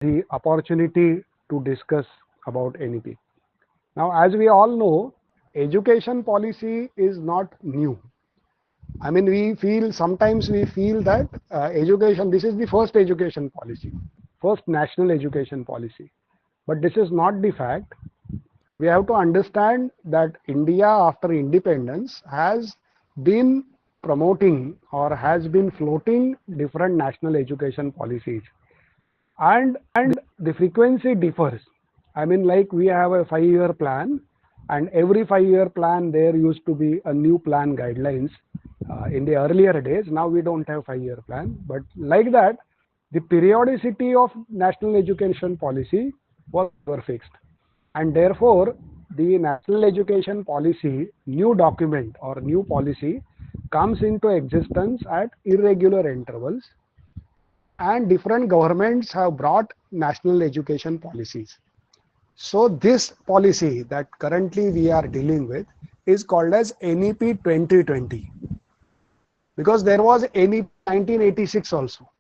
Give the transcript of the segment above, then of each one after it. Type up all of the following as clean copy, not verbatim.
the opportunity to discuss about NEP. Now, as we all know, education policy is not new. I mean, sometimes we feel that education, this is the first education policy, first national education policy. But this is not the fact. We have to understand that India, after independence, has been promoting or has been floating different national education policies, and the frequency differs. I mean, like we have a 5-year plan, and every 5-year plan there used to be a new plan guidelines in the earlier days. Now we don't have 5-year plan, but like that, the periodicity of national education policy was never fixed, and therefore the national education policy new document or new policy comes into existence at irregular intervals, and different governments have brought national education policies. So this policy that currently we are dealing with is called as NEP 2020, because there was NEP 1986 also.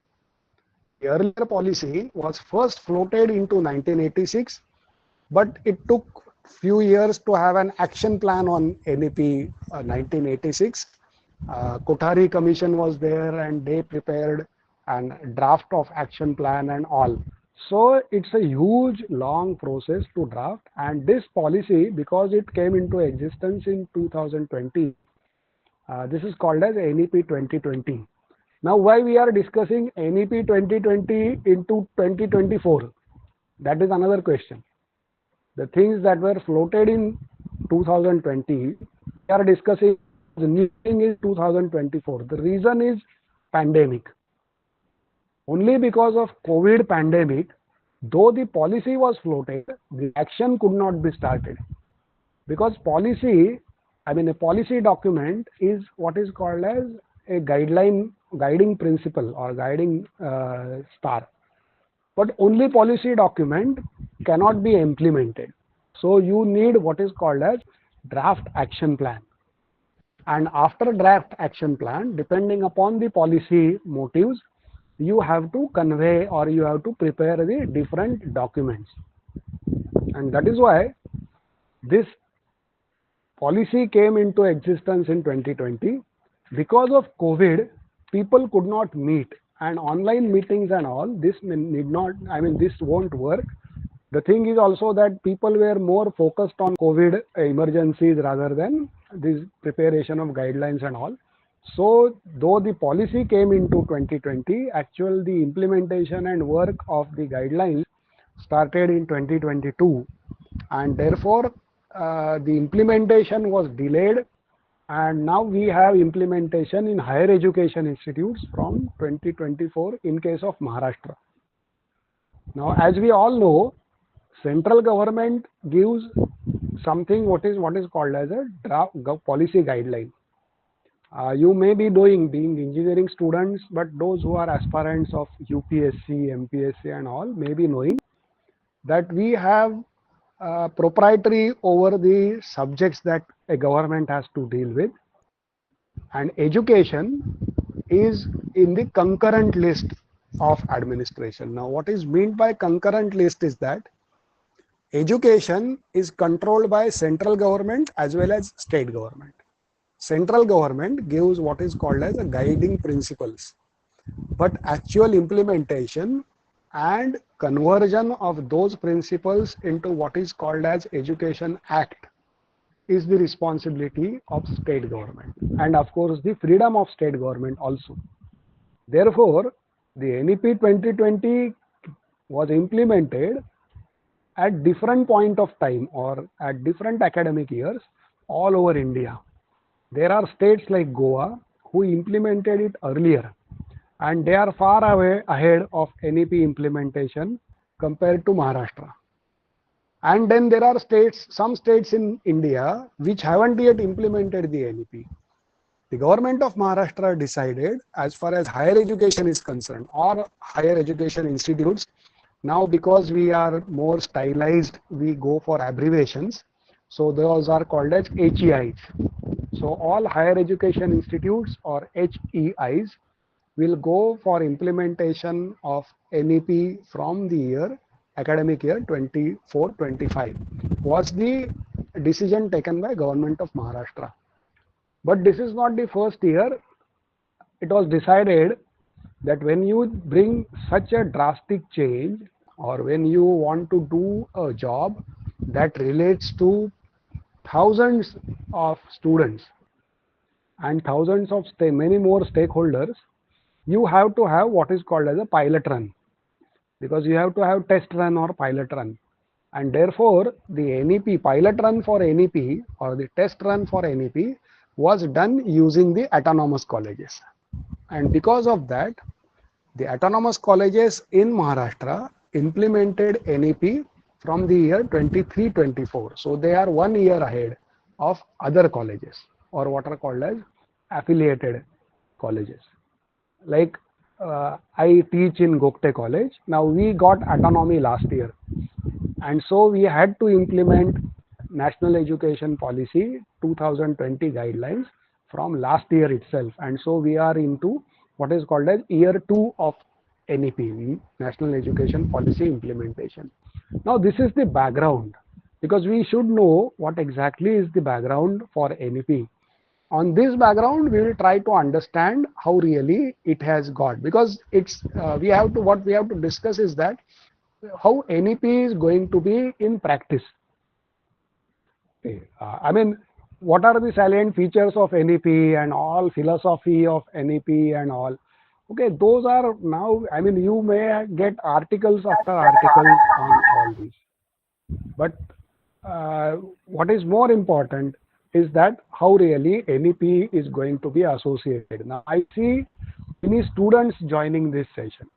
The earlier policy was first floated into 1986, but it took few years to have an action plan on NEP 1986. Kothari Commission was there, and they prepared and draft of action plan and all. So it's a huge long process to draft, and this policy, because it came into existence in 2020, this is called as NEP 2020. Now why we are discussing NEP 2020 into 2024? That is another question. The things that were floated in 2020, we are discussing the new thing is 2024. The reason is pandemic. Only because of COVID pandemic, though the policy was floated, the action could not be started. Because policy, I mean, a policy document is what is called as a guiding principle or guiding star. But only policy document cannot be implemented. So you need what is called as draft action plan. And after draft action plan, depending upon the policy motives, you have to convey or you have to prepare the different documents. And that is why this policy came into existence in 2020. Because of COVID, people could not meet, and online meetings and all, this need not, I mean, this won't work. The thing is also that people were more focused on COVID emergencies rather than this preparation of guidelines and all. So though the policy came into 2020, actual the implementation and work of the guidelines started in 2022, and therefore the implementation was delayed, and now we have implementation in higher education institutes from 2024 in case of Maharashtra. Now, as we all know, central government gives something what is called as a draft policy guideline. You may be being engineering students, but those who are aspirants of UPSC, MPSC and all may be knowing that we have proprietary over the subjects that a government has to deal with, and education is in the concurrent list of administration. Now what is meant by concurrent list is that education is controlled by central government as well as state government. Central government gives what is called as a guiding principles, but actual implementation and conversion of those principles into what is called as Education Act is the responsibility of state government, and of course the freedom of state government also. Therefore, the NEP 2020 was implemented at different point of time or at different academic years all over India. There are states like Goa who implemented it earlier, and they are far away ahead of NEP implementation compared to Maharashtra. And then there are some states in India which haven't yet implemented the NEP. The government of Maharashtra decided, as far as higher education is concerned or higher education institutes, now because we are more stylized, we go for abbreviations. So those are called as HEIs. So all higher education institutes or HEIs will go for implementation of NEP from the academic year 24-25 was the decision taken by government of Maharashtra. But this is not the first year. It was decided that when you bring such a drastic change, or when you want to do a job that relates to thousands of students and thousands of many more stakeholders, you have to have what is called as a pilot run, because you have to have test run or pilot run. And therefore the NEP pilot run for NEP or the test run for NEP was done using the autonomous colleges. And because of that, the autonomous colleges in Maharashtra implemented NEP from the year 23-24. So they are 1 year ahead of other colleges, or what are called as affiliated colleges. Like I teach in Gokte College. Now we got autonomy last year, and so we had to implement National Education Policy 2020 guidelines from last year itself. And so we are into what is called as year 2 of NEP, National Education Policy implementation. Now this is the background, because we should know what exactly is the background for NEP. On this background, we will try to understand how really it has got, because it's we have to what we have to discuss is that how NEP is going to be in practice. Okay. I mean, what are the salient features of NEP and all philosophy of NEP and all? Okay, those are now, I mean, you may get articles after articles on all these. But what is more important is that how really NEP is going to be associated. Now, I see many students joining this session,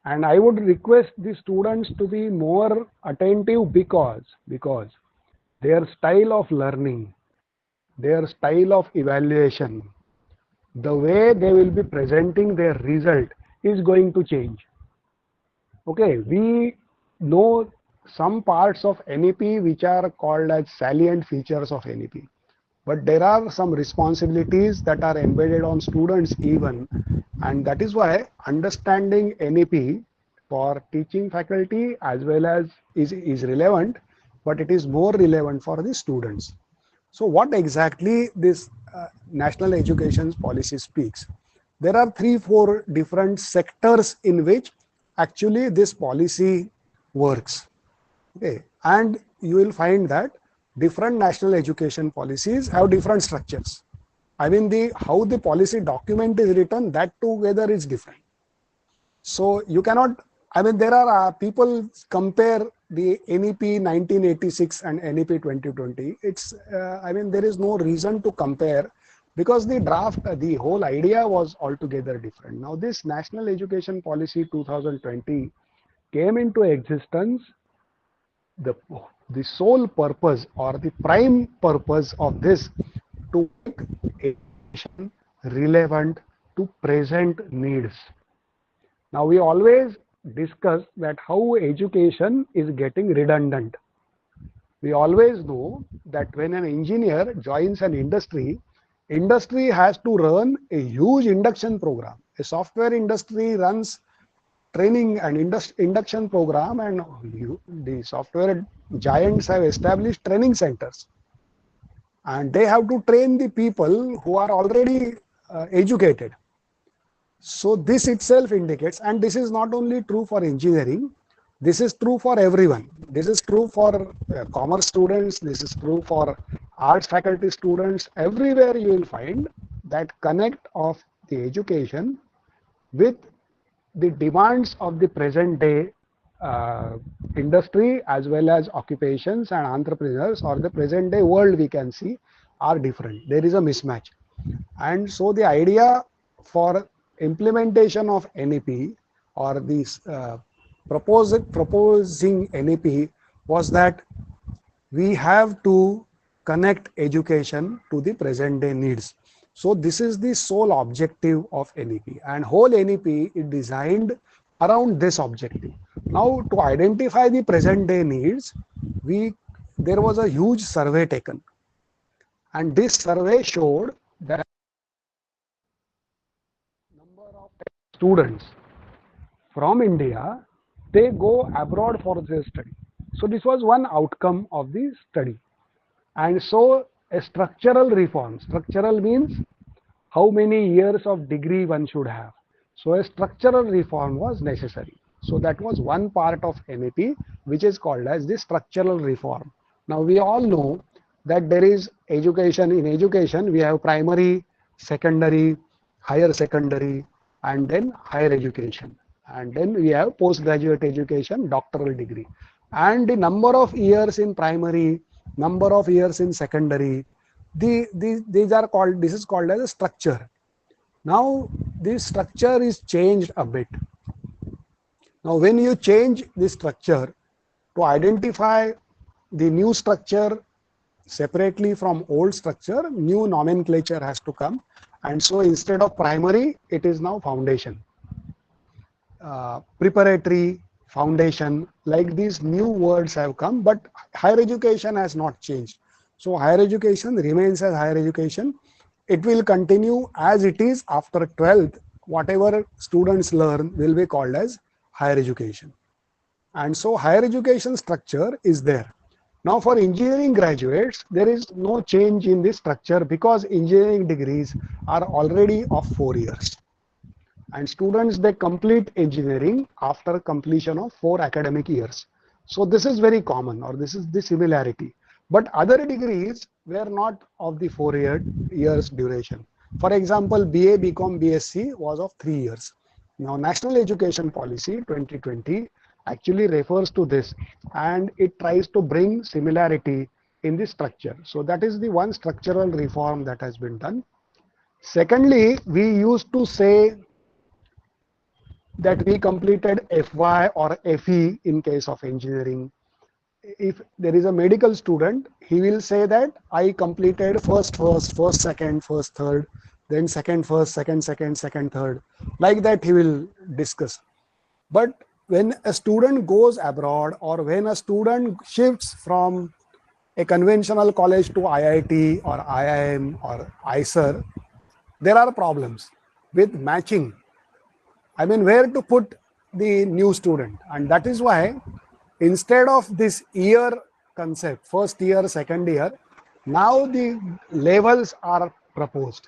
and I would request the students to be more attentive, because their style of learning, their style of evaluation, the way they will be presenting their result is going to change. Okay, we know some parts of NEP which are called as salient features of NEP, but there are some responsibilities that are embedded on students even, and that is why understanding NEP for teaching faculty as well as is relevant, but it is more relevant for the students. So what exactly this national education policy speaks? There are 3-4 different sectors in which actually this policy works. Okay, and you will find that different national education policies have different structures. I mean, the how the policy document is written, that together is different. So you cannot, I mean, there are people compare the NEP 1986 and NEP 2020. It's, I mean, there is no reason to compare, because the draft, the whole idea was altogether different. Now, this National Education Policy 2020 came into existence. The sole purpose or the prime purpose of this to make education relevant to present needs. Now, we always discuss that how education is getting redundant. We always know that when an engineer joins an industry, industry has to run a huge induction program. A software industry runs training and induction program, and the software giants have established training centers, and they have to train the people who are already educated. So this itself indicates, and this is not only true for engineering, this is true for everyone. This is true for commerce students, this is true for arts faculty students. Everywhere you will find that connect of the education with the demands of the present day industry as well as occupations and entrepreneurs, or the present day world we can see, are different. There is a mismatch. And so the idea for implementation of NEP, or this proposing NEP, was that we have to connect education to the present day needs. So this is the sole objective of NEP, and whole NEP is designed around this objective. Now, to identify the present day needs, there was a huge survey taken, and this survey showed that number of students from India, they go abroad for their study. So this was one outcome of the study. And so a structural reform, structural means how many years of degree one should have. So a structural reform was necessary. So that was one part of NEP, which is called as the structural reform. Now we all know that there is education. In education, we have primary, secondary, higher secondary, and then higher education. And then we have postgraduate education, doctoral degree. And the number of years in primary, number of years in secondary, these are called, this is called as a structure. Now this structure is changed a bit. Now when you change this structure to identify the new structure separately from old structure, new nomenclature has to come. And so instead of primary, it is now foundation, preparatory, foundation, like these new words have come, but higher education has not changed. So higher education remains as higher education. It will continue as it is after 12th. Whatever students learn will be called as higher education. And so higher education structure is there. Now for engineering graduates, there is no change in this structure because engineering degrees are already of 4 years. And students, they complete engineering after completion of 4 academic years. So this is very common, or this is the similarity. But other degrees were not of the 4 years duration. For example, BA, BCom, BSc was of 3 years. Now National Education Policy 2020 actually refers to this, and it tries to bring similarity in the structure. So that is the one structural reform that has been done. Secondly, we used to say that we completed FY or FE in case of engineering. If there is a medical student, he will say that I completed first, second, first, third, then second, first, second, third. Like that he will discuss. But when a student goes abroad, or when a student shifts from a conventional college to IIT or IIM or ISER, there are problems with matching. I mean, where to put the new student. And that is why instead of this year concept, first year, second year, now the levels are proposed.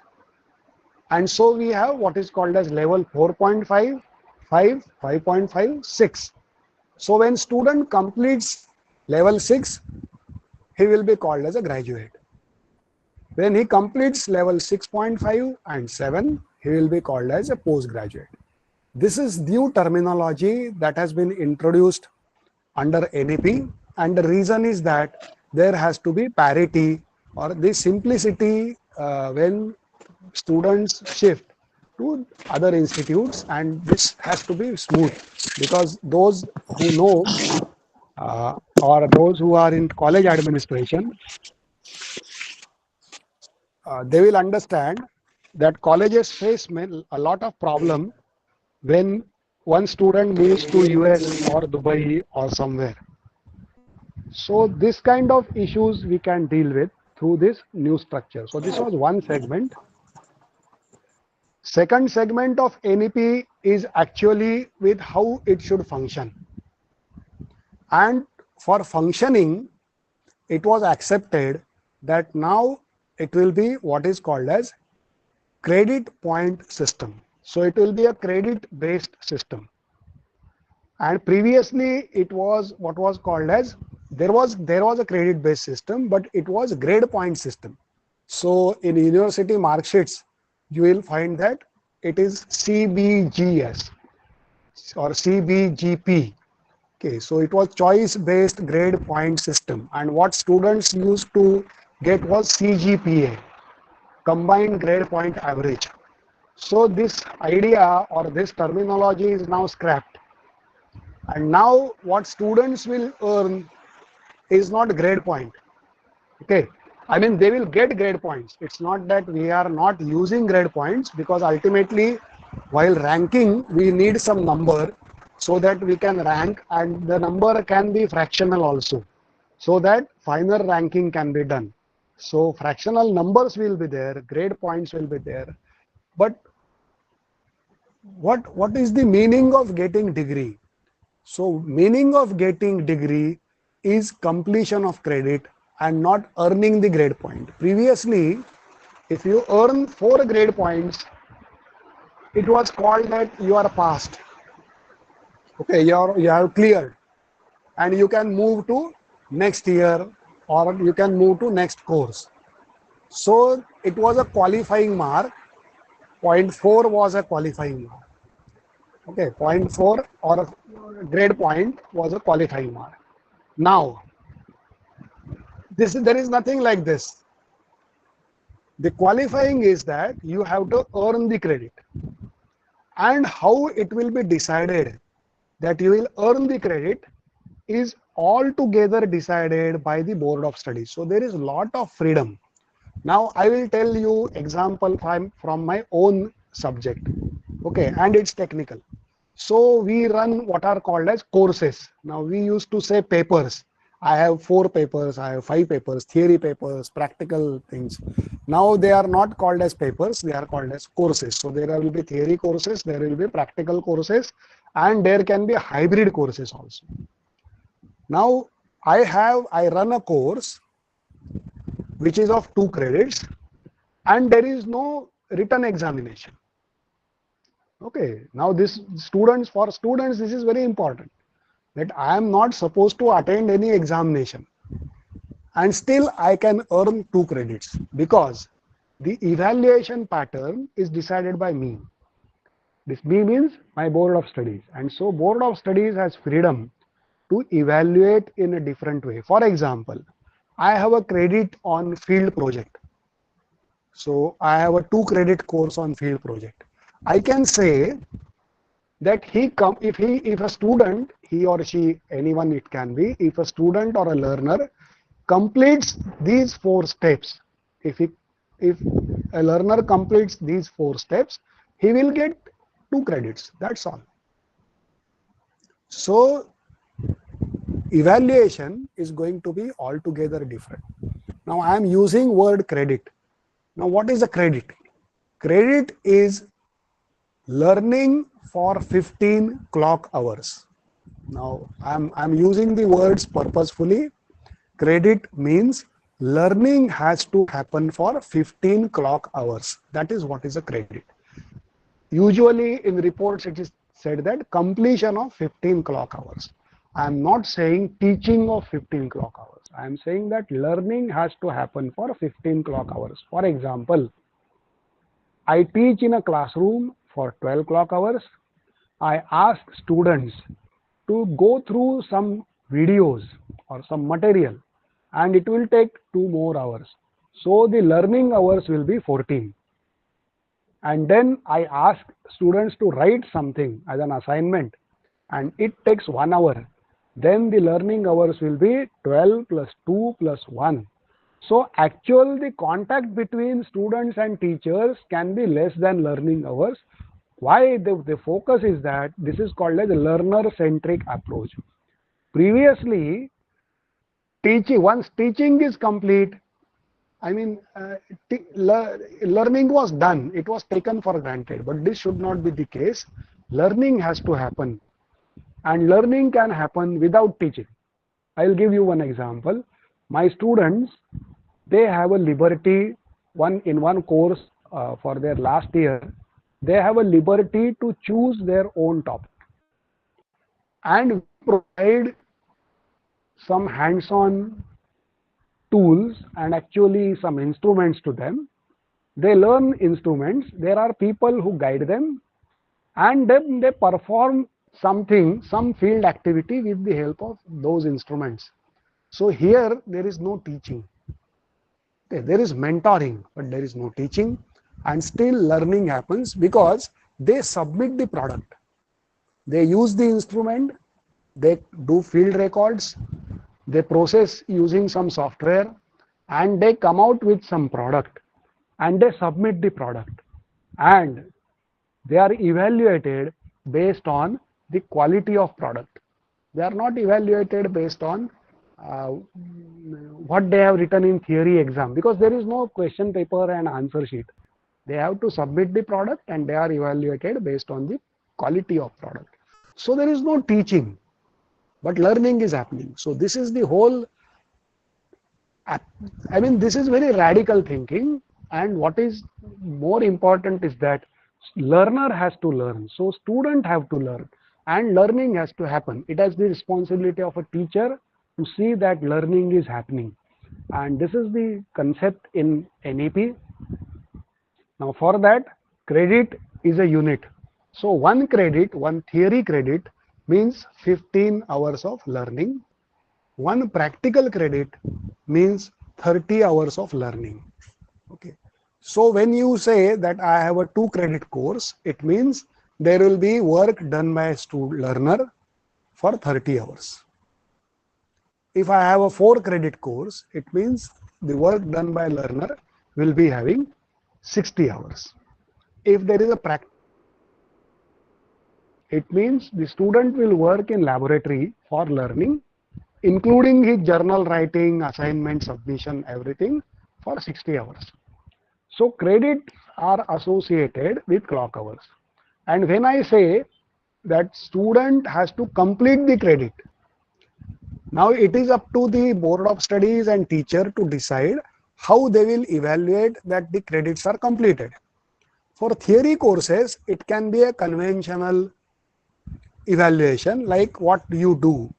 And so we have what is called as level 4.5, 5, 5.5, 6. So when student completes level 6, he will be called as a graduate. When he completes level 6.5 and 7, he will be called as a postgraduate. This is new terminology that has been introduced under NEP, and the reason is that there has to be parity or the simplicity when students shift to other institutes, and this has to be smooth, because those who know or those who are in college administration, they will understand that colleges face a lot of problem when one student moves to US or Dubai or somewhere. So this kind of issues we can deal with through this new structure. So this was one segment. Second segment of NEP is actually with how it should function. And for functioning, it was accepted that now it will be what is called as credit point system. So it will be a credit based system. And previously it was what was called as, there was a credit based system, but it was grade point system. So in university mark sheets, you will find that it is CBGS or CBGP. Okay, so it was choice based grade point system, and what students used to get was CGPA, combined grade point average. So this idea or this terminology is now scrapped, and now what students will earn is not grade point. Okay, I mean, they will get grade points. It's not that we are not using grade points, because ultimately while ranking we need some number so that we can rank, and the number can be fractional also, so that final ranking can be done. So fractional numbers will be there, grade points will be there, but what is the meaning of getting degree? So meaning of getting degree is completion of credit and not earning the grade point. Previously, if you earn 4 grade points, it was called that you are passed. Okay, you have cleared and you can move to next year or you can move to next course. So it was a qualifying mark. Point 4 was a qualifying mark. Okay, point 4 or a grade point was a qualifying mark. Now, there is nothing like this. The qualifying is that you have to earn the credit, and how it will be decided that you will earn the credit is altogether decided by the board of studies. So there is a lot of freedom. Now I will tell you example from my own subject. Okay, and it's technical. So we run what are called as courses. Now we used to say papers. I have 4 papers, I have 5 papers, theory papers, practical things. Now they are not called as papers, they are called as courses. So there will be theory courses, there will be practical courses, and there can be hybrid courses also. Now I run a course which is of 2 credits and there is no written examination. Okay, now for students this is very important that I am not supposed to attend any examination and still I can earn 2 credits because the evaluation pattern is decided by me. This me means my board of studies, and so board of studies has freedom to evaluate in a different way. For example, I have a credit on field project. So I have a 2 credit course on field project. I can say that if a student, he or she, anyone it can be, if a student or a learner completes these 4 steps, if a learner completes these 4 steps, he will get 2 credits. That's all. So evaluation is going to be altogether different. Now I am using word credit. Now what is a credit? Credit is learning for 15 clock hours. Now I'm using the words purposefully. Credit means learning has to happen for 15 clock hours. That is what is a credit. Usually in reports it is said that completion of 15 clock hours. I am not saying teaching of 15 clock hours. I am saying that learning has to happen for 15 clock hours. For example, I teach in a classroom for 12 clock hours. I ask students to go through some videos or some material and it will take 2 more hours. So the learning hours will be 14. And then I ask students to write something as an assignment and it takes 1 hour. Then the learning hours will be 12 plus 2 plus 1. So actual the contact between students and teachers can be less than learning hours. Why the focus is that this is called as a learner-centric approach. Previously, once teaching is complete, I mean, learning was done. It was taken for granted. But this should not be the case. Learning has to happen. And learning can happen without teaching. I will give you one example. My students, they have a liberty, in one course for their last year, they have a liberty to choose their own topic. And we provide some hands-on tools and actually some instruments to them. They learn instruments. There are people who guide them and then they perform something, some field activity with the help of those instruments. So here there is no teaching. Okay, there is mentoring, but there is no teaching and still learning happens because they submit the product. They use the instrument, they do field records, they process using some software and they come out with some product and they submit the product and they are evaluated based on the quality of product. They are not evaluated based on what they have written in theory exam because there is no question paper and answer sheet. They have to submit the product and they are evaluated based on the quality of product. So there is no teaching, but learning is happening. So this is the whole, I mean, this is very radical thinking. And what is more important is that learner has to learn. So student have to learn and learning has to happen. It has the responsibility of a teacher to see that learning is happening. And this is the concept in NEP. Now for that, credit is a unit. So one credit, one theory credit means 15 hours of learning. One practical credit means 30 hours of learning. Okay. So when you say that I have a 2 credit course, it means there will be work done by a learner for 30 hours. If I have a 4 credit course, it means the work done by learner will be having 60 hours. If there is a practice, it means the student will work in laboratory for learning, including his journal writing, assignment, submission, everything for 60 hours. So credits are associated with clock hours. And when I say that student has to complete the credit, now it is up to the board of studies and teacher to decide how they will evaluate that the credits are completed. For theory courses, it can be a conventional evaluation like what you do.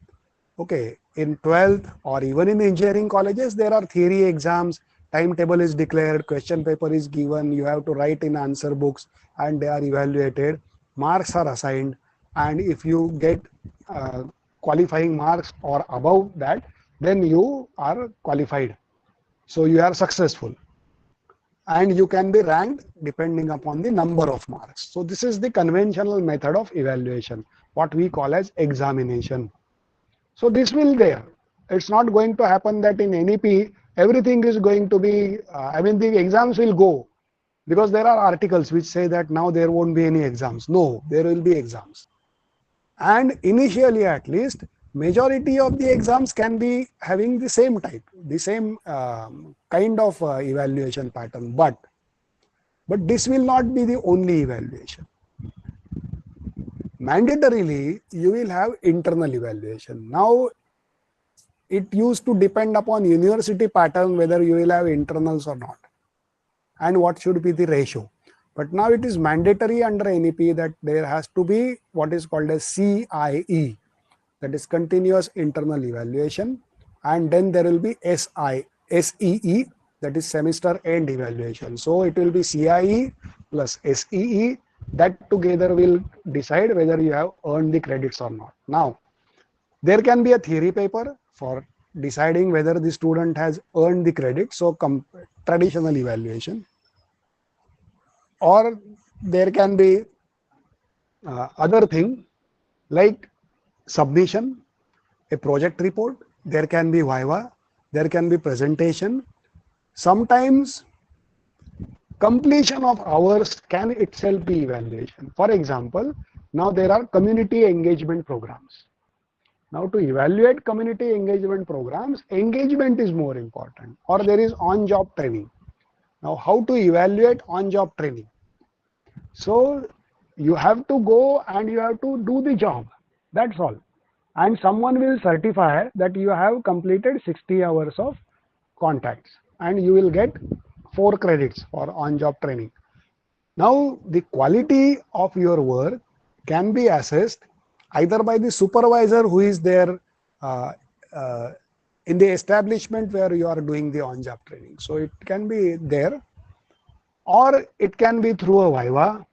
Okay, in 12th or even in engineering colleges, there are theory exams, timetable is declared, question paper is given, you have to write in answer books and they are evaluated, marks are assigned, and if you get qualifying marks or above that, then you are qualified. So you are successful. And you can be ranked depending upon the number of marks. So this is the conventional method of evaluation, what we call as examination. So this will there. It's not going to happen that in NEP everything is going to be, I mean the exams will go, because there are articles which say that now there won't be any exams. No, there will be exams. And initially at least, majority of the exams can be having the same type, the same kind of evaluation pattern. But this will not be the only evaluation. Mandatorily, you will have internal evaluation. Now, it used to depend upon university pattern whether you will have internals or not, and what should be the ratio. But now it is mandatory under NEP that there has to be what is called as CIE, that is continuous internal evaluation, and then there will be SEE, that is semester end evaluation. So it will be CIE plus SEE, that together will decide whether you have earned the credits or not. Now, there can be a theory paper for deciding whether the student has earned the credit, so traditional evaluation, or there can be other thing like submission, a project report, there can be viva, there can be presentation. Sometimes completion of hours can itself be evaluation. For example, now there are community engagement programs. Now to evaluate community engagement programs, engagement is more important, or there is on-job training. Now how to evaluate on-job training? So you have to go and you have to do the job, that's all. And someone will certify that you have completed 60 hours of contacts and you will get 4 credits for on-job training. Now the quality of your work can be assessed either by the supervisor who is there in the establishment where you are doing the on-job training. So it can be there, or it can be through a viva,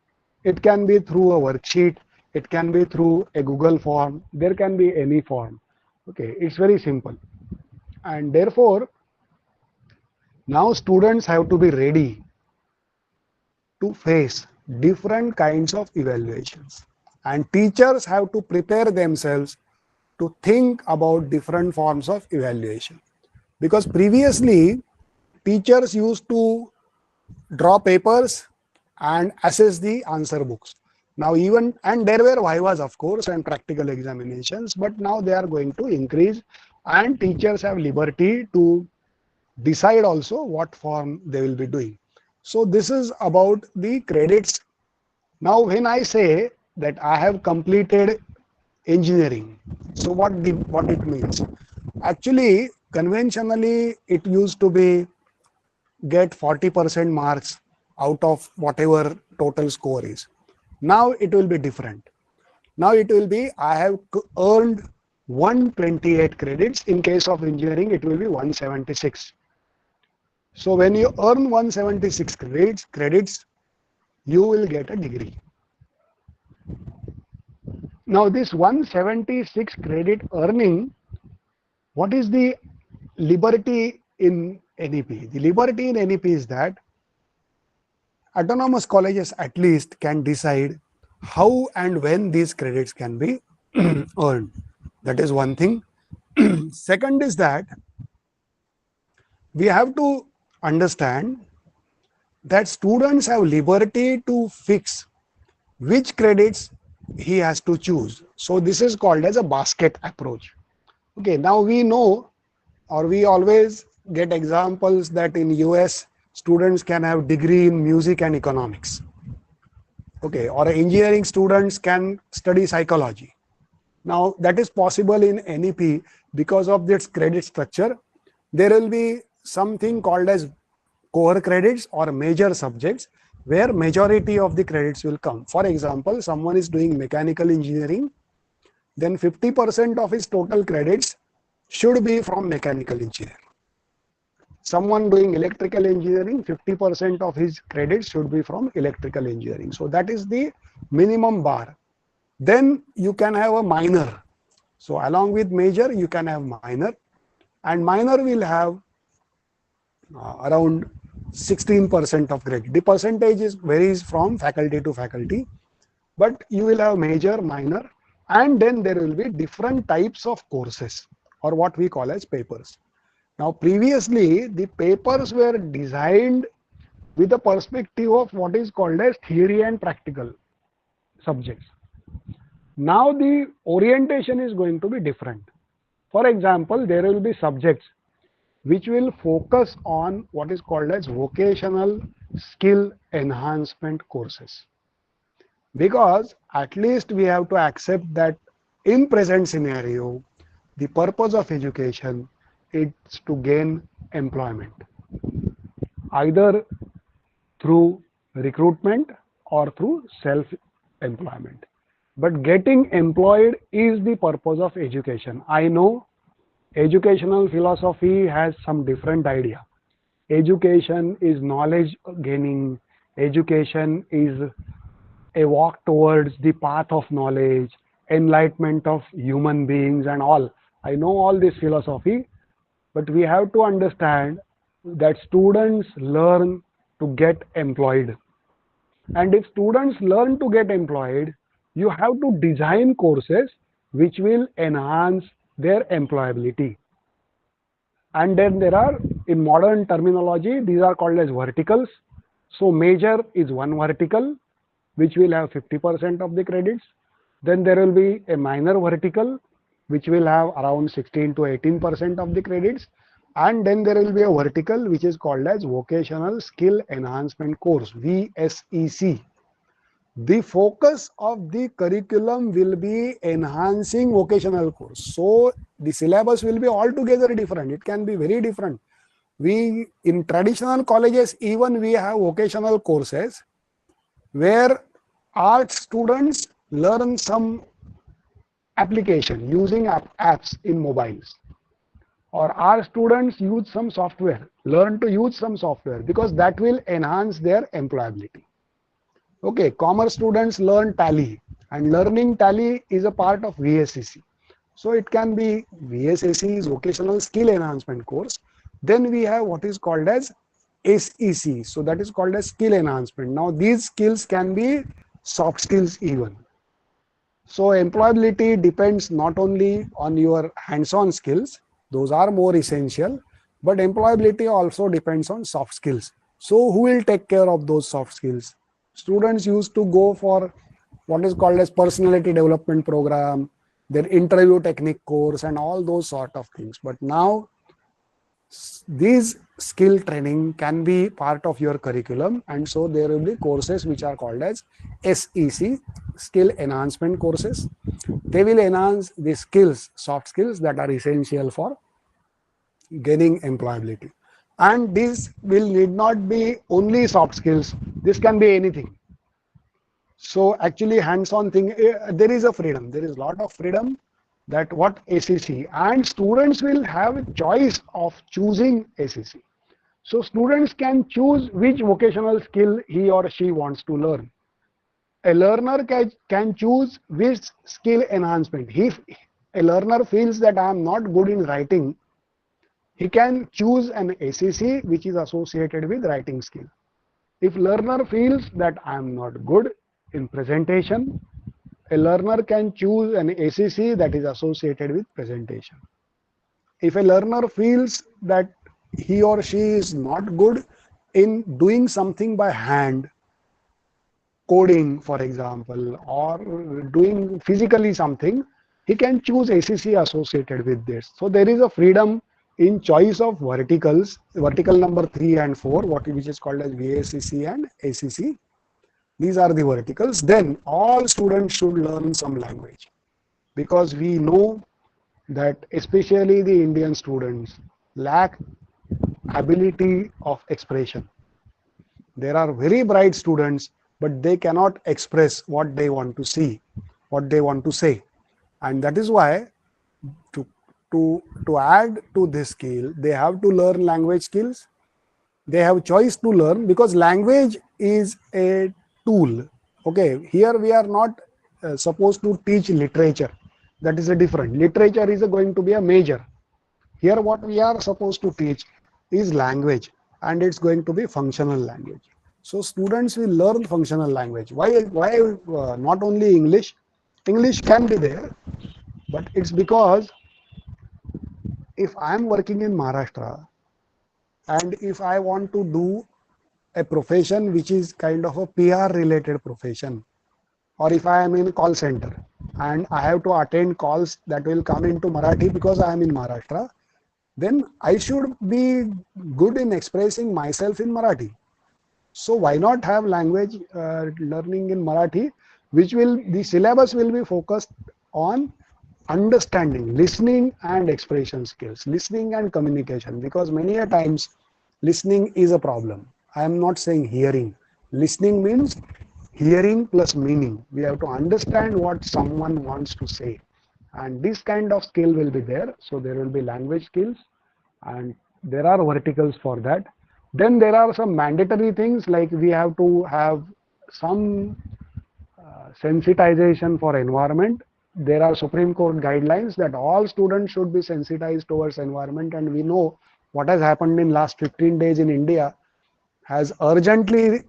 it can be through a worksheet, it can be through a Google form, there can be any form. Okay, it's very simple. And therefore, now students have to be ready to face different kinds of evaluations. And teachers have to prepare themselves to think about different forms of evaluation. Because previously, teachers used to draw papers and assess the answer books. Now even, and there were vivas of course and practical examinations, but now they are going to increase and teachers have liberty to decide also what form they will be doing. So this is about the credits. Now when I say that I have completed engineering, so what it means? Actually, conventionally it used to be get 40% marks out of whatever total score is. Now it will be different. Now it will be I have earned 128 credits. In case of engineering, it will be 176. So when you earn 176 credits, you will get a degree. Now this 176 credit earning, what is the liberty in NEP? The liberty in NEP is that autonomous colleges at least can decide how and when these credits can be earned. That is one thing. Second is that we have to understand that students have liberty to fix which credits he has to choose. So this is called as a basket approach. Okay, now we know, or we always get examples that in US students can have degree in music and economics. Okay, or engineering students can study psychology. Now that is possible in NEP because of this credit structure. There will be something called as core credits or major subjects where majority of the credits will come. For example, someone is doing mechanical engineering, then 50% of his total credits should be from mechanical engineering. Someone doing electrical engineering, 50% of his credits should be from electrical engineering. So that is the minimum bar. Then you can have a minor. So along with major, you can have minor, and minor will have around 16% of credit. The percentage varies from faculty to faculty, but you will have major, minor, and then there will be different types of courses or what we call as papers. Now previously the papers were designed with the perspective of what is called as theory and practical subjects. Now the orientation is going to be different. For example, there will be subjects which will focus on what is called as vocational skill enhancement courses. Because at least we have to accept that in present scenario, the purpose of education is to gain employment, either through recruitment or through self-employment. But getting employed is the purpose of education. I know educational philosophy has some different idea. Education is knowledge gaining. Education is a walk towards the path of knowledge, enlightenment of human beings and all. I know all this philosophy, but we have to understand that students learn to get employed. And if students learn to get employed, you have to design courses which will enhance their employability. And then there are, in modern terminology, these are called as verticals. So major is one vertical, which will have 50% of the credits. Then there will be a minor vertical, which will have around 16 to 18% of the credits. And then there will be a vertical which is called as Vocational Skill Enhancement Course, VSEC. The focus of the curriculum will be enhancing vocational course. So the syllabus will be altogether different. It can be very different. We in traditional colleges, even we have vocational courses where art students learn some application using apps in mobiles, or our students use some software, learn to use some software, because that will enhance their employability. Okay, commerce students learn tally, and learning tally is a part of VSEC. So it can be VSEC is vocational skill enhancement course. Then we have what is called as SEC. So that is called as skill enhancement. Now these skills can be soft skills even. So employability depends not only on your hands-on skills, those are more essential, but employability also depends on soft skills. So who will take care of those soft skills? Students used to go for what is called as personality development program, their interview technique course and all those sort of things. But now These skill training can be part of your curriculum, and so there will be courses which are called as SEC, skill enhancement courses. They will enhance the skills, soft skills that are essential for gaining employability. And this will need not be only soft skills, this can be anything. So actually hands-on thing, there is a freedom, there is a lot of freedom, that what ACC, and students will have a choice of choosing ACC. So students can choose which vocational skill he or she wants to learn. A learner can choose which skill enhancement. If a learner feels that I am not good in writing, he can choose an ACC which is associated with writing skill. If learner feels that I am not good in presentation, a learner can choose an ACC that is associated with presentation. If a learner feels that he or she is not good in doing something by hand, coding for example, or doing physically something, he can choose ACC associated with this. So there is a freedom in choice of verticals, vertical number 3 and 4, which is called as VACC and ACC. These are the verticals. Then all students should learn some language, because we know that especially the Indian students lack ability of expression. There are very bright students, but they cannot express what they want to see, what they want to say. And that is why to, to add to this skill, they have to learn language skills. They have choice to learn, because language is a tool. Okay, here we are not supposed to teach literature. That is a different. Literature is going to be a major. Here what we are supposed to teach is language, and it's going to be functional language. So students will learn functional language. Why not only English? English can be there, but it's because if I'm working in Maharashtra and if I want to do a profession which is kind of a PR related profession, or if I am in a call center and I have to attend calls that will come into Marathi because I am in Maharashtra, then I should be good in expressing myself in Marathi. So why not have language learning in Marathi, which will, the syllabus will be focused on understanding, listening and expression skills, listening and communication, because many a times listening is a problem. I am not saying hearing. Listening means hearing plus meaning. We have to understand what someone wants to say, and this kind of skill will be there. So there will be language skills, and there are verticals for that. Then there are some mandatory things, like we have to have some sensitization for environment. There are Supreme Court guidelines that all students should be sensitized towards environment, and we know what has happened in last 15 days in India has urgently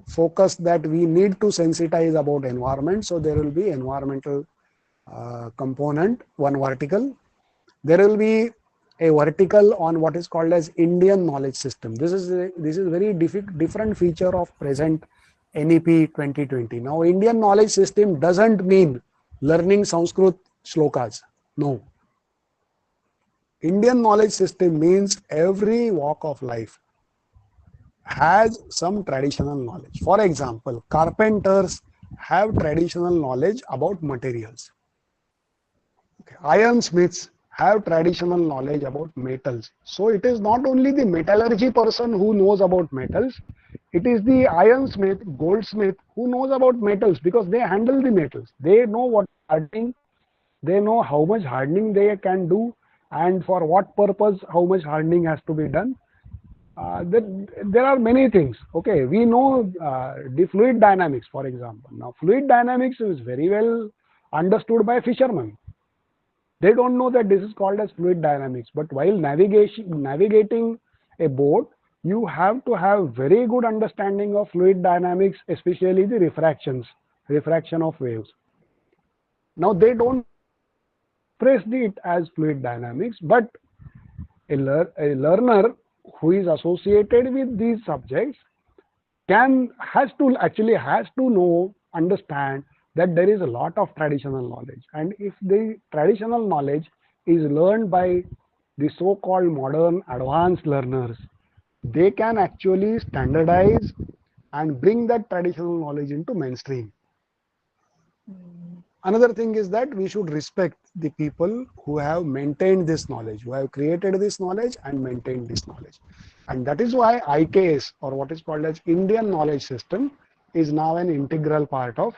focused that we need to sensitize about environment. So there will be environmental component, one vertical. There will be a vertical on what is called as Indian knowledge system. This is very different feature of present NEP 2020. Now Indian knowledge system doesn't mean learning Sanskrit shlokas. No. Indian knowledge system means every walk of life has some traditional knowledge. For example, carpenters have traditional knowledge about materials. Okay. Ironsmiths have traditional knowledge about metals. So it is not only the metallurgy person who knows about metals, it is the ironsmith, goldsmith who knows about metals, because they handle the metals. They know what hardening, they know how much hardening they can do, and for what purpose how much hardening has to be done. There are many things. Okay, we know the fluid dynamics, for example. Now, fluid dynamics is very well understood by fishermen. They don't know that this is called as fluid dynamics. But while navigating a boat, you have to have very good understanding of fluid dynamics, especially the refraction of waves. Now, they don't express it as fluid dynamics, but a learner who is associated with these subjects has to know, understand that there is a lot of traditional knowledge, and if the traditional knowledge is learned by the so-called modern advanced learners, they can actually standardize and bring that traditional knowledge into mainstream. Another thing is that we should respect the people who have maintained this knowledge, who have created this knowledge and maintained this knowledge. And that is why IKS, or what is called as Indian Knowledge System, is now an integral part of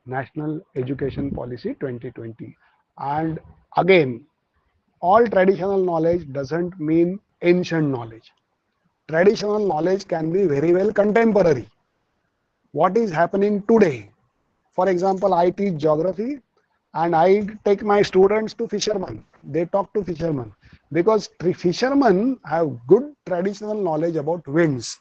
National Education Policy 2020. And again, all traditional knowledge doesn't mean ancient knowledge. Traditional knowledge can be very well contemporary. What is happening today? For example, I teach geography and I take my students to fishermen. They talk to fishermen because fishermen have good traditional knowledge about winds.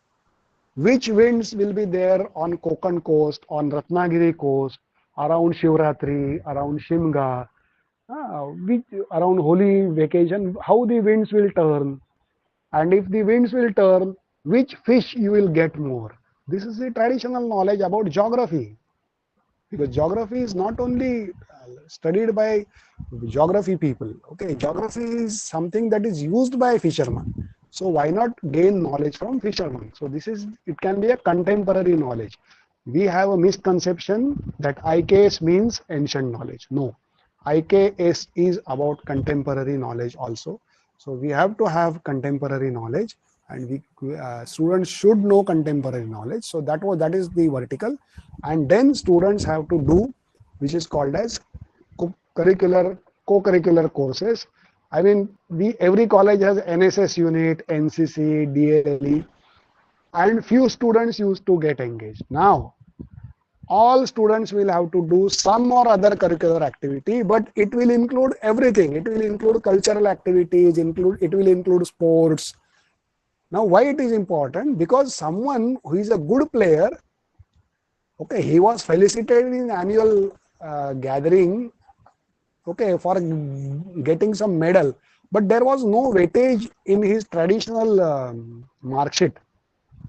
Which winds will be there on Konkan coast, on Ratnagiri coast, around Shivratri, around Shimga, which around holy vacation, how the winds will turn, and if the winds will turn, which fish you will get more. This is the traditional knowledge about geography, because geography is not only studied by geography people. Okay, geography is something that is used by fishermen. So why not gain knowledge from fishermen? So this is, it can be a contemporary knowledge. We have a misconception that IKS means ancient knowledge. No, IKS is about contemporary knowledge also. So we have to have contemporary knowledge, and we students should know contemporary knowledge. So that is the vertical, and then students have to do, which is called as co-curricular courses. I mean, every college has NSS unit, NCC, DLE, and few students used to get engaged. Now all students will have to do some or other curricular activity, but it will include everything. It will include cultural activities, it will include sports. Now why it is important? Because someone who is a good player, okay, he was felicitated in annual gathering, okay, for getting some medal, but there was no weightage in his traditional mark sheet.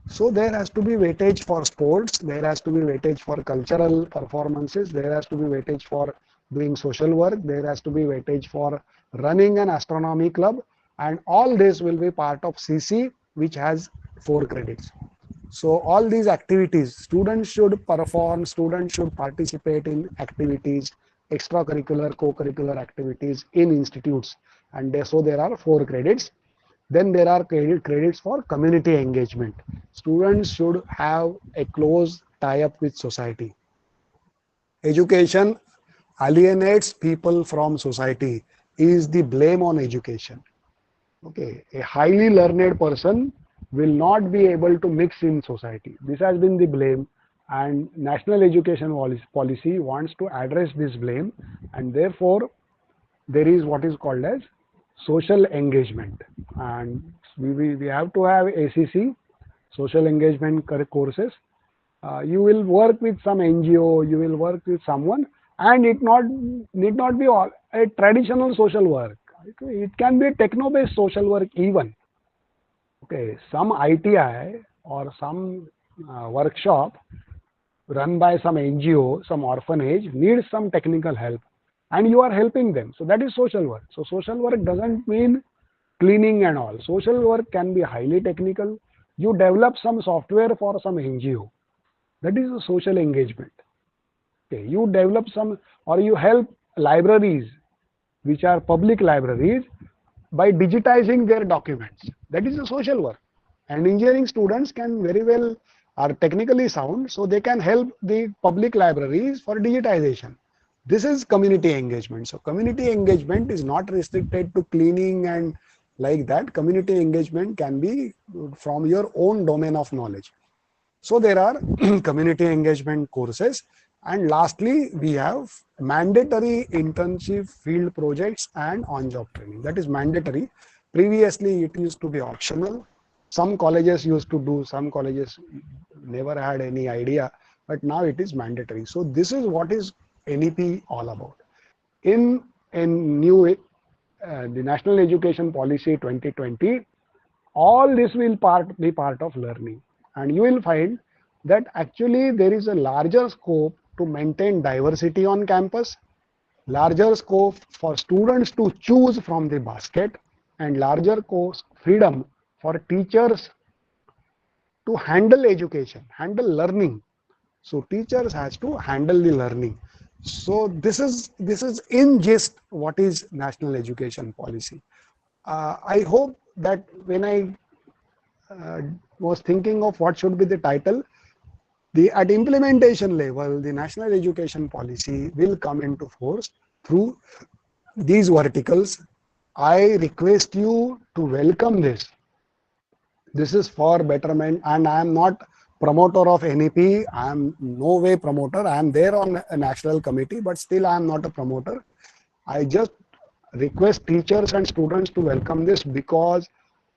So there has to be weightage for sports, there has to be weightage for cultural performances, there has to be weightage for doing social work, there has to be weightage for running an astronomy club, and all this will be part of CC, which has 4 credits. So all these activities, students should perform, students should participate in activities, extracurricular, co-curricular activities in institutes, and so there are 4 credits. Then there are credits for community engagement. Students should have a close tie-up with society. Education alienates people from society is the blame on education. Okay, a highly learned person will not be able to mix in society. This has been the blame, and National Education Policy wants to address this blame, and therefore there is what is called as social engagement, and we have to have ACC, social engagement courses. You will work with some NGO, you will work with someone, and it need not be all a traditional social work. It can be techno-based social work even. Okay, some ITI or some workshop run by some NGO, some orphanage needs some technical help, and you are helping them. So that is social work. So social work doesn't mean cleaning and all. Social work can be highly technical. You develop some software for some NGO. That is a social engagement. Okay, you develop some, or you help libraries, which are public libraries, by digitizing their documents. That is a social work. And engineering students can very well are technically sound, so they can help the public libraries for digitization. This is community engagement. So community engagement is not restricted to cleaning and like that. Community engagement can be from your own domain of knowledge. So there are community engagement courses. And lastly, we have mandatory internship, field projects, and on-job training. That is mandatory. Previously, it used to be optional. Some colleges used to do, some colleges never had any idea, but now it is mandatory. So this is what is NEP all about. In the National Education Policy 2020, all this will be part of learning, and you will find that actually there is a larger scope to maintain diversity on campus, larger scope for students to choose from the basket, and larger course freedom for teachers to handle education, handle learning. So teachers has to handle the learning. So this is in gist what is national education policy. I hope that when I was thinking of what should be the title, the at implementation level, the national education policy will come into force through these verticals. I request you to welcome this. This is for betterment, and I am not promoter of NEP. I am no way promoter. I am there on a national committee, but still I am not a promoter. I just request teachers and students to welcome this, because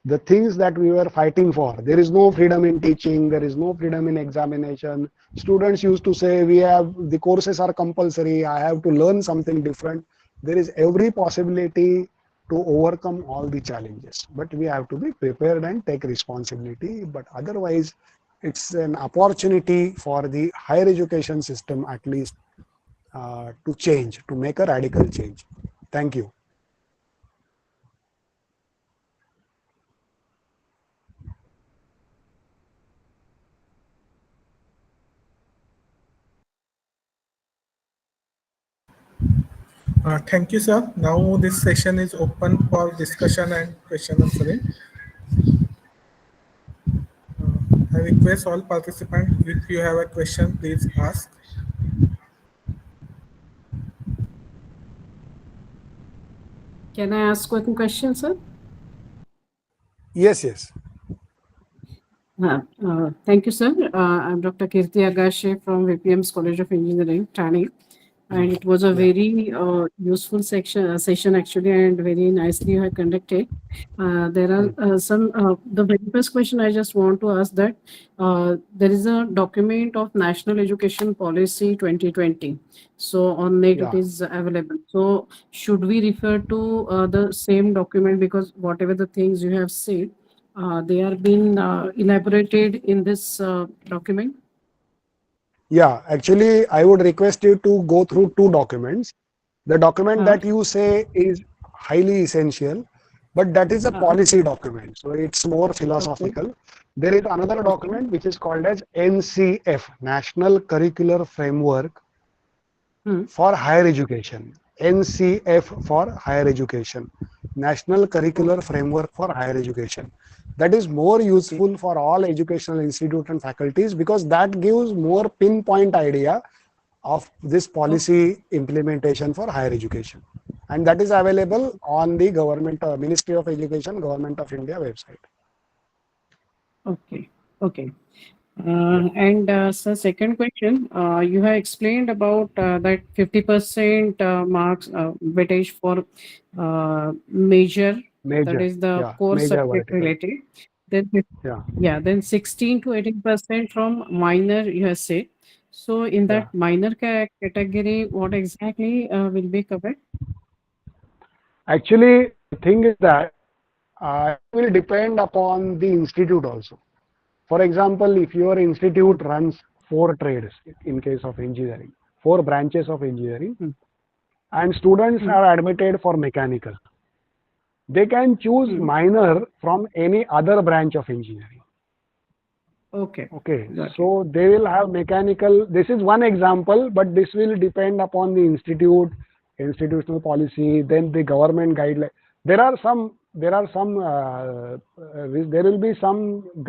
the things that we were fighting for, there is no freedom in teaching, there is no freedom in examination. Students used to say, we have, the courses are compulsory, I have to learn something different. There is every possibility to overcome all the challenges, but we have to be prepared and take responsibility. But otherwise, it's an opportunity for the higher education system at least to change, to make a radical change. Thank you. Thank you, sir. Now this session is open for discussion and question answering. I request all participants, if you have a question, please ask. Can I ask one question, sir? Yes, yes. Thank you, sir. I'm Dr. Kirti Agashe from VPM's College of Engineering, Thane. And it was a Yeah. very useful session actually, and very nicely you have conducted. There are the very first question I just want to ask that there is a document of National Education Policy 2020. So on NET it Yeah. is available. So should we refer to the same document, because whatever the things you have said, they are being elaborated in this document? Yeah, actually, I would request you to go through two documents. The document Uh, that you say is highly essential, but that is a uh, policy document. So it's more okay. philosophical. There is another Okay. document which is called as NCF, National Curricular Framework Hmm. for Higher Education. NCF for Higher Education, National Curricular Okay. Framework for Higher Education. That is more Okay. useful for all educational institutes and faculties, because that gives more pinpoint idea of this Okay. policy implementation for higher education. And that is available on the government, Ministry of Education, Government of India website. Okay. Okay. Yeah. And so second question, you have explained about that 50% marks weightage for major, that Major. is the Yeah. core Major subject vertical. related. Then Yeah. yeah, then 16 to 18% from minor you have said. So in Yeah. that minor category, what exactly will be covered? Actually, the thing is that it will depend upon the institute also. For example, if your institute Okay. runs four trades in case of engineering, four branches of engineering, Hmm. and students Hmm. are admitted for mechanical, they can choose Hmm. minor from any other branch of engineering. Okay. Okay, Got it. so they will have mechanical. This is one example, but this will depend upon the institute, institutional policy, then the government guideline. There will be some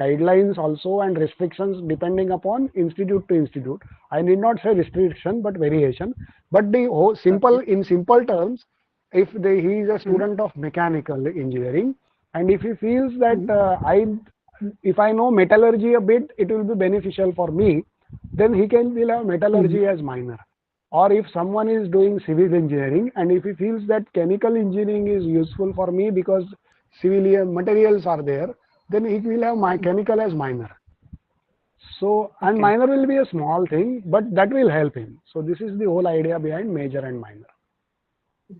guidelines also and restrictions depending upon institute to institute. I need not say restriction, but variation. But the whole simple, Okay. in simple terms, if he is a Hmm. student of mechanical engineering, and if he feels that Hmm. if I know metallurgy a bit, it will be beneficial for me, then will have Hmm. metallurgy as minor. Or if someone is doing civil engineering, and if he feels that chemical engineering is useful for me because civilian materials are there, then he will have my Hmm. chemical as minor. So, and Okay. minor will be a small thing, but that will help him. So this is the whole idea behind major and minor.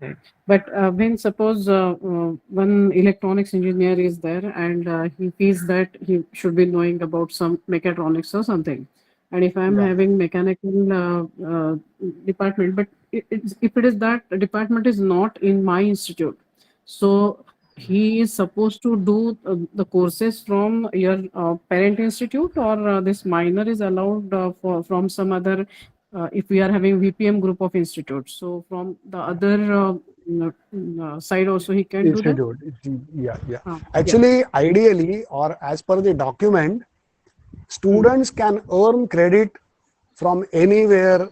Right. But when suppose one electronics engineer is there and he feels that he should be knowing about some mechatronics or something, and if I'm Yeah. having mechanical department, but if it is that department is not in my institute, so he is supposed to do the courses from your parent institute, or this minor is allowed from some other, if we are having VPM group of institutes, so from the other side also he can do that. Institute. Yeah, yeah. Yeah. Actually, ideally, or as per the document, Hmm. students can earn credit from anywhere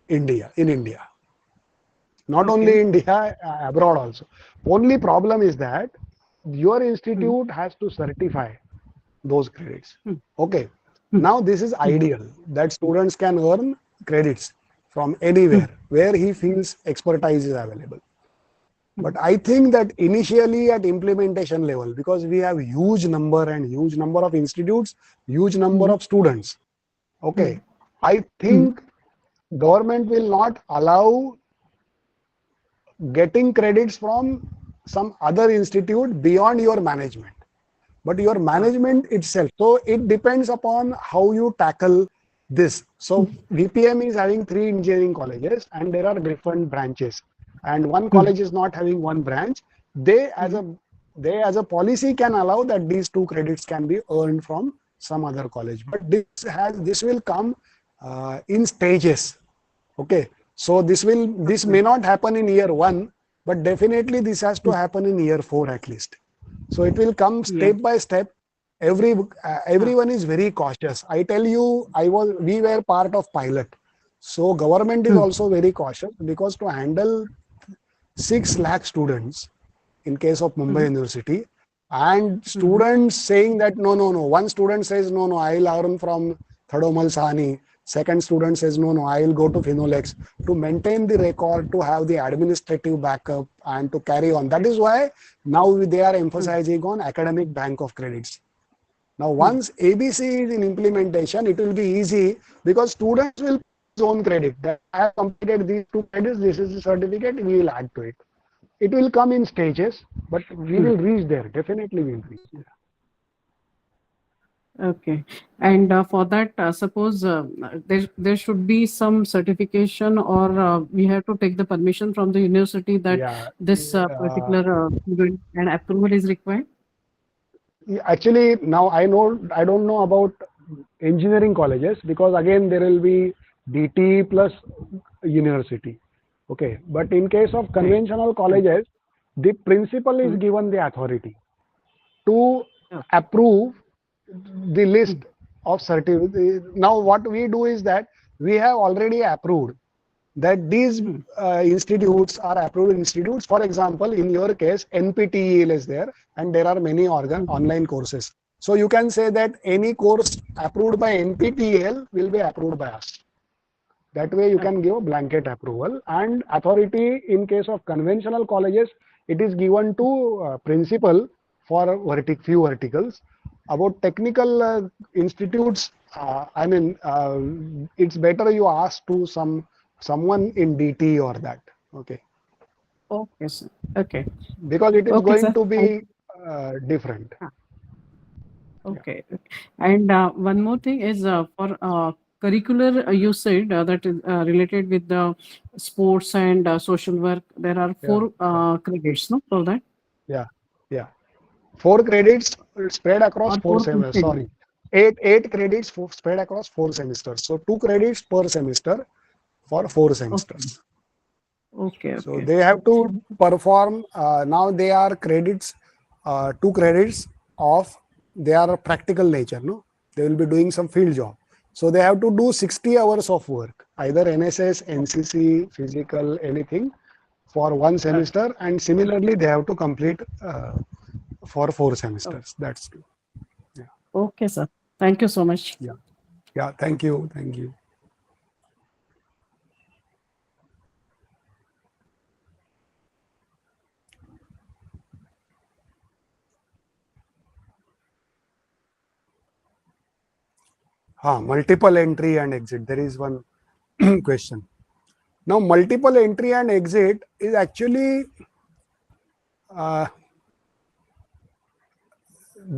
in India. Not only Okay. India, abroad also. Only problem is that your Hmm. institute has to certify those credits. Hmm. Okay. Hmm. Now this is Hmm. ideal that students can earn credits from Hmm. anywhere where he feels expertise is available. Hmm. But I think that initially at implementation level, because we have huge number of institutes, huge number Hmm. of students. Hmm. Okay. I Hmm. think government will not allow getting credits from some other institute beyond your management, but your Ah. management itself. So it depends upon how you tackle this. So VPM is having 3 engineering colleges and there are different branches, and one Hmm. college is not having one branch. They as Hmm. a they as a policy can allow that these 2 credits can be earned from some other college, but this will come in stages. Okay, so this may Okay. not happen in year 1, but definitely this has to happen in year 4 at least. So it will come Yeah. step by step. Ah. Everyone is very cautious. I tell you, we were part of pilot. So government is Hmm. also very cautious because to handle 6 lakh students in case of Mumbai Hmm. University, and Hmm. students saying that no. One student says no, I'll learn from Thadomal Sahani. Second student says no, I'll go to Phenolex to maintain the record, to have the administrative backup, and to carry on. That is why now they are Hmm. emphasizing on academic bank of credits. Now, Hmm. once ABC is in implementation, it will be easy because students will put his own credit. That I have completed these 2 credits, this is the certificate, we will add to it. It will come in stages, but we Hmm. will reach there. Definitely, we will reach there. Okay. And for that, suppose there should be some certification, or we have to take the permission from the university that Yeah. this Uh, particular student and approval is required. Actually, now I don't know about engineering colleges because again there will be DT plus university. Okay. But in case of Okay. conventional Hmm. colleges, the principal is Hmm. given the authority to Okay. approve the list Hmm. of certificates. Now, what we do is that we have already approved that these Hmm. institutes are approved institutes. For example, in your case, NPTEL is there, and there are many Hmm. online courses. So you can say that any course approved by NPTEL will be approved by us. That way, you can Okay. give a blanket approval. And authority in case of conventional colleges, it is given to principal for few verticals. About technical institutes, it's better you ask to someone in DT or that. Okay, Okay, sir. Okay. because it is Okay, going sir. to be different. Ah, Yeah, okay. Okay. And one more thing is for curricular, you said that is related with the sports and social work. There are yeah, four yeah, credits, no, for that, yeah, yeah. 4 credits spread across or four four semesters. credits. Sorry, eight credits spread across 4 semesters. So 2 credits per semester for 4 semesters. Okay. Okay. So Okay. they have to perform. Now they are credits, 2 credits of they are practical nature. No, they will be doing some field job. So they have to do 60 hours of work, either NSS, NCC, physical, anything for one Okay. semester, and similarly they have to complete for four Okay. semesters. That's true. Yeah. Okay, sir. Thank you so much. Yeah. Yeah. Thank you. Thank you. Multiple entry and exit. There is one question. Now, multiple entry and exit is actually uh,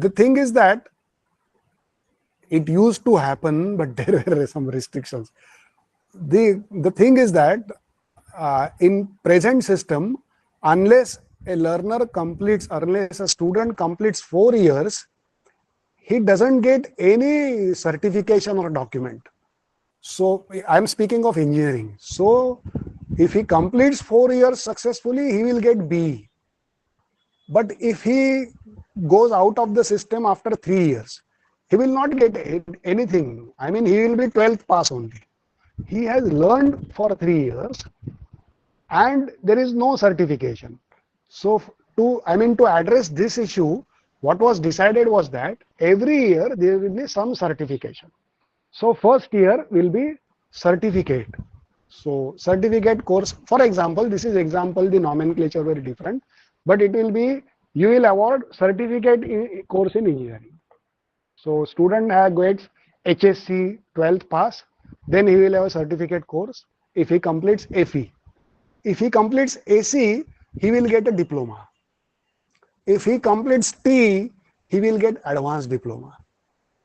the thing is that it used to happen, but there were some restrictions. The thing is that in present system, unless a learner completes, unless a student completes 4 years, he doesn't get any certification or document. So I'm speaking of engineering. So if he completes 4 years successfully, he will get B. But if he goes out of the system after 3 years, he will not get anything. I mean, he will be 12th pass only. He has learned for 3 years and there is no certification. So to address this issue, what was decided was that every year there will be some certification. So first year will be certificate. So certificate course, for example, this is example, the nomenclature very different, but it will be, you will award certificate course in engineering. So student gets HSC 12th pass, then he will have a certificate course if he completes FE. If he completes AC, he will get a diploma. If he completes T, he will get advanced diploma.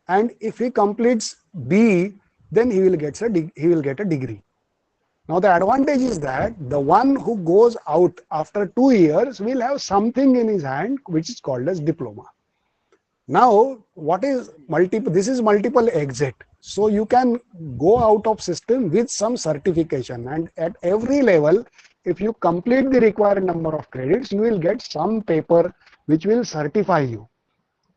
And if he completes B, then he will get a degree. Now the advantage is that the one who goes out after 2 years will have something in his hand which is called as diploma. Now what is multiple? This is multiple exit. So you can go out of system with some certification, and at every level, if you complete the required number of credits, you will get some paper which will certify you.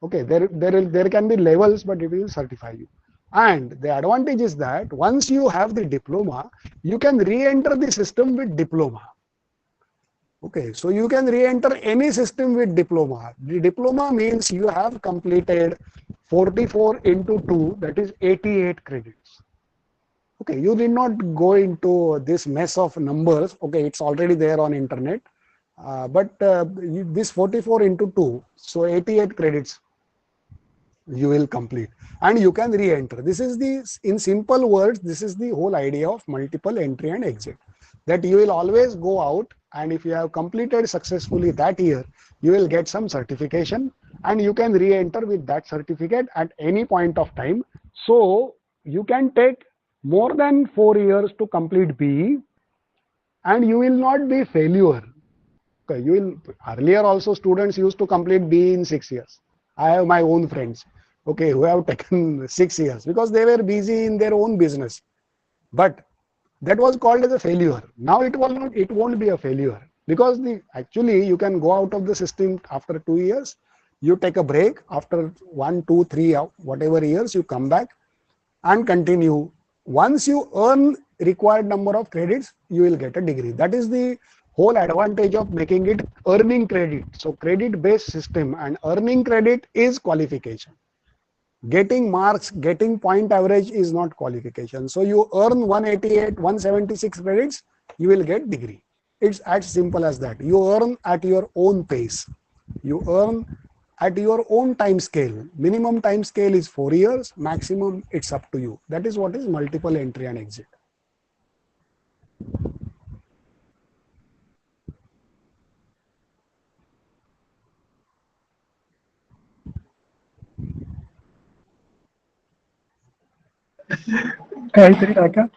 Okay, there can be levels, but it will certify you. And the advantage is that once you have the diploma, you can re-enter the system with diploma. Okay, so you can re-enter any system with diploma. The diploma means you have completed 44 into 2, that is 88 credits. Okay, you did not go into this mess of numbers. Okay, it's already there on internet. But this 44 into 2, so 88 credits you will complete, and you can re-enter. This is in simple words, this is the whole idea of multiple entry and exit, that you will always go out, and if you have completed successfully that year, you will get some certification and you can re-enter with that certificate at any point of time. So you can take more than 4 years to complete BE and you will not be failure. Okay, you will, earlier also students used to complete BE in 6 years. I have my own friends, okay, who have taken 6 years because they were busy in their own business. But that was called as a failure. Now it won't be a failure, because actually you can go out of the system after 2 years. You take a break after 1, 2, 3, whatever years, you come back and continue. Once you earn required number of credits, you will get a degree. That is the whole advantage of making it earning credit. So credit based system, and earning credit is qualification. Getting marks, getting point average is not qualification. So you earn 188, 176 credits, you will get degree. It's as simple as that. You earn at your own pace. You earn at your own time scale. Minimum time scale is 4 years, maximum it's up to you. That is what is multiple entry and exit. काहीतरी टाका.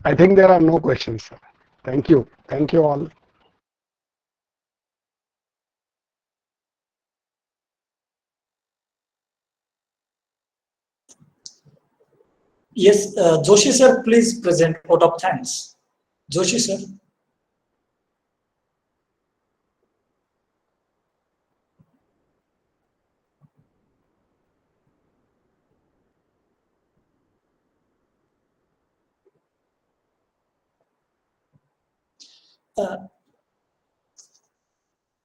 I think there are no questions, sir. Thank you. Thank you all. Yes, Joshi sir, please present vote of thanks. Joshi sir.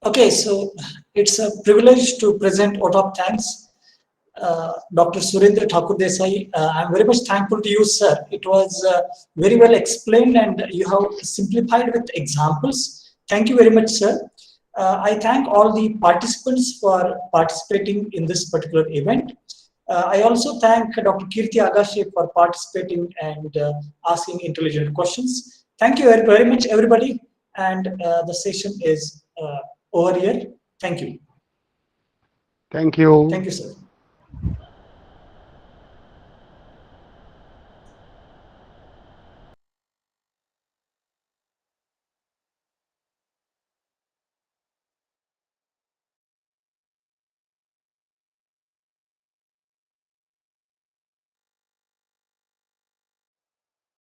Okay, so it's a privilege to present vote of thanks. Dr. Surendra Thakur Desai, I'm very much thankful to you, sir. It was very well explained and you have simplified with examples. Thank you very much, sir. I thank all the participants for participating in this particular event. I also thank Dr. Kirti Agashe for participating and asking intelligent questions. Thank you very much, everybody. And the session is over here. Thank you. Thank you. Thank you, sir.